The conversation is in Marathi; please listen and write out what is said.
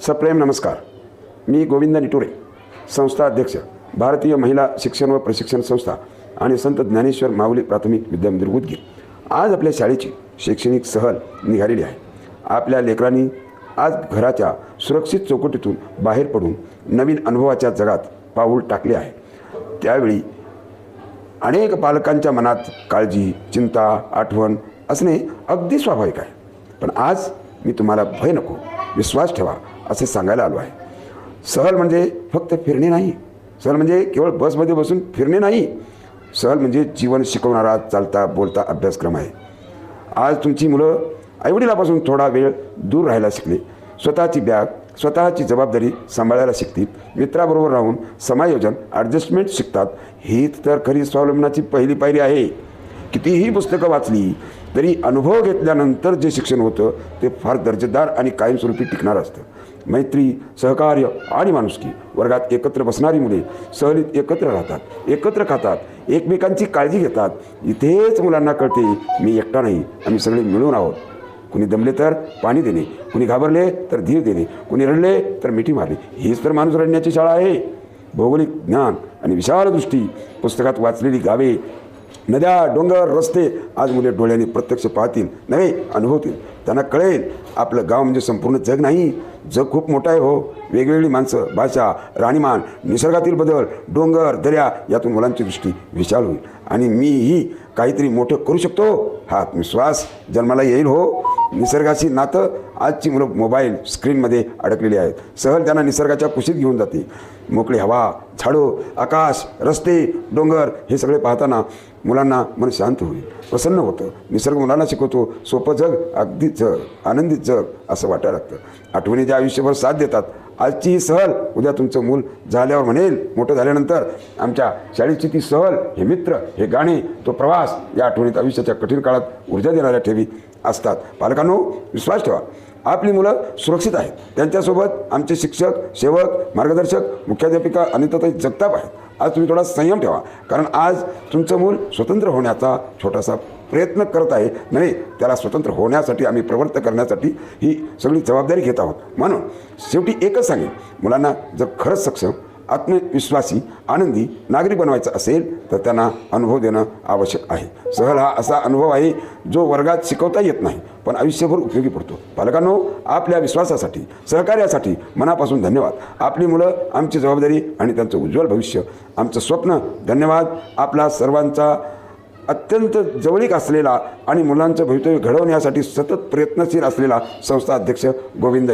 सप्रेम नमस्कार. मी गोविंद निटुरे, संस्था अध्यक्ष, भारतीय महिला शिक्षण व प्रशिक्षण संस्था आणि संत ज्ञानेश्वर माऊली प्राथमिक विद्यामंदिर उदगीर. आज आपल्या शाळेची शैक्षणिक सहल निघालेली आहे. आपल्या लेकरांनी आज घराच्या सुरक्षित चौकटीतून बाहेर पडून नवीन अनुभवाच्या जगात पाऊल टाकले आहे. त्यावेळी अनेक पालकांच्या मनात काळजी, चिंता, आठवण असणे अगदी स्वाभाविक आहे. पण आज मी तुम्हाला भय नको, विश्वास ठेवा असे सांगायला आलो आहे. सहल म्हणजे फक्त फिरणे नाही. सहल म्हणजे केवळ बसमध्ये बसून फिरणे नाही. सहल म्हणजे जीवन शिकवणारा चालता बोलता अभ्यासक्रम आहे. आज तुमची मुलं आईवडिलापासून थोडा वेळ दूर राहायला शिकले, स्वतःची बॅग, स्वतःची जबाबदारी सांभाळायला शिकतील, मित्राबरोबर राहून समायोजन, ॲडजस्टमेंट शिकतात. हीच तर खरी स्वावलंबनाची पहिली पायरी आहे. कितीही पुस्तकं वाचली तरी अनुभव घेतल्यानंतर जे शिक्षण होतं ते फार दर्जेदार आणि कायमस्वरूपी टिकणारं असतं. मैत्री, सहकार्य आणि माणुसकी. वर्गात एकत्र बसणारी मुले सहलीत एकत्र राहतात, एकत्र खातात, एकमेकांची काळजी घेतात. इथेच मुलांना कळते मी एकटा नाही, आम्ही सगळे मिळून आहोत. कुणी दमले तर पाणी देणे, कुणी घाबरले तर धीर देणे, कुणी रडले तर मिठी मारली. हीच तर माणूस रडण्याची शाळा आहे. भौगोलिक ज्ञान आणि विशाल दृष्टी, पुस्तकात वाचलेली गावे, नद्या, डोंगर, रस्ते आज मुले डोळ्यांनी प्रत्यक्ष पाहतील, नव्हे अनुभवतील. त्यांना कळेल आपलं गाव म्हणजे संपूर्ण जग नाही. जग खूप मोठं आहे हो. वेगवेगळी माणसं, भाषा, राहणीमान, निसर्गातील बदल, डोंगर, दर्या यातून मुलांची दृष्टी विशाल होईल आणि मीही काहीतरी मोठं करू शकतो हा आत्मविश्वास जन्माला येईल हो. निसर्गाशी नातं. आजची मुलं मोबाईल स्क्रीनमध्ये अडकलेली आहेत. सहल त्यांना निसर्गाच्या कुशीत घेऊन जाते. मोकळी हवा, झाडं, आकाश, रस्ते, डोंगर हे सगळे पाहताना मुलांना मन शांत होईल, प्रसन्न होतं. निसर्ग मुलांना शिकवतो सोपं जग, अगदी जग, आनंदित जग असं वाटायला लागतं. आठवणी ज्या आयुष्यभर साथ देतात. आजची ही सहल उद्या तुमचं मूल झाल्यावर म्हणेल, मोठं झाल्यानंतर आमच्या शाळेची ती सहल, हे मित्र, हे गाणे, तो प्रवास या आठवणीत आयुष्याच्या कठीण काळात ऊर्जा देणाऱ्या ठेवी असतात. पालकांनो, विश्वास ठेवा, आपली मुलं सुरक्षित आहेत. त्यांच्यासोबत आमचे शिक्षक, सेवक, मार्गदर्शक, मुख्याध्यापिका अनिताताई जगताप आहेत. आज तुम्ही थोडा संयम ठेवा, कारण आज तुमचं मूल स्वतंत्र होण्याचा छोटासा प्रयत्न करत आहे. नाही, त्याला स्वतंत्र होण्यासाठी आम्ही प्रवृत्त करण्यासाठी ही सगळी जबाबदारी घेत आहोत. म्हणून शेवटी एकच सांगेन, मुलांना जर खरंच सक्षम, आत्मविश्वासी, आनंदी नागरिक बनवायचं असेल तर त्यांना अनुभव देणं आवश्यक आहे. सहल हा असा अनुभव आहे जो वर्गात शिकवता येत नाही पण आयुष्यभर उपयोगी पडतो. पालकांनो, आपल्या विश्वासासाठी, सहकार्यासाठी मनापासून धन्यवाद. आपली मुलं आमची जबाबदारी आणि त्यांचं उज्ज्वल भविष्य आमचं स्वप्न. धन्यवाद. आपला सर्वांचा अत्यंत जवळीक असलेला आणि मुलांचं भवितव्य घडवण्यासाठी सतत प्रयत्नशील असलेला संस्था अध्यक्ष गोविंद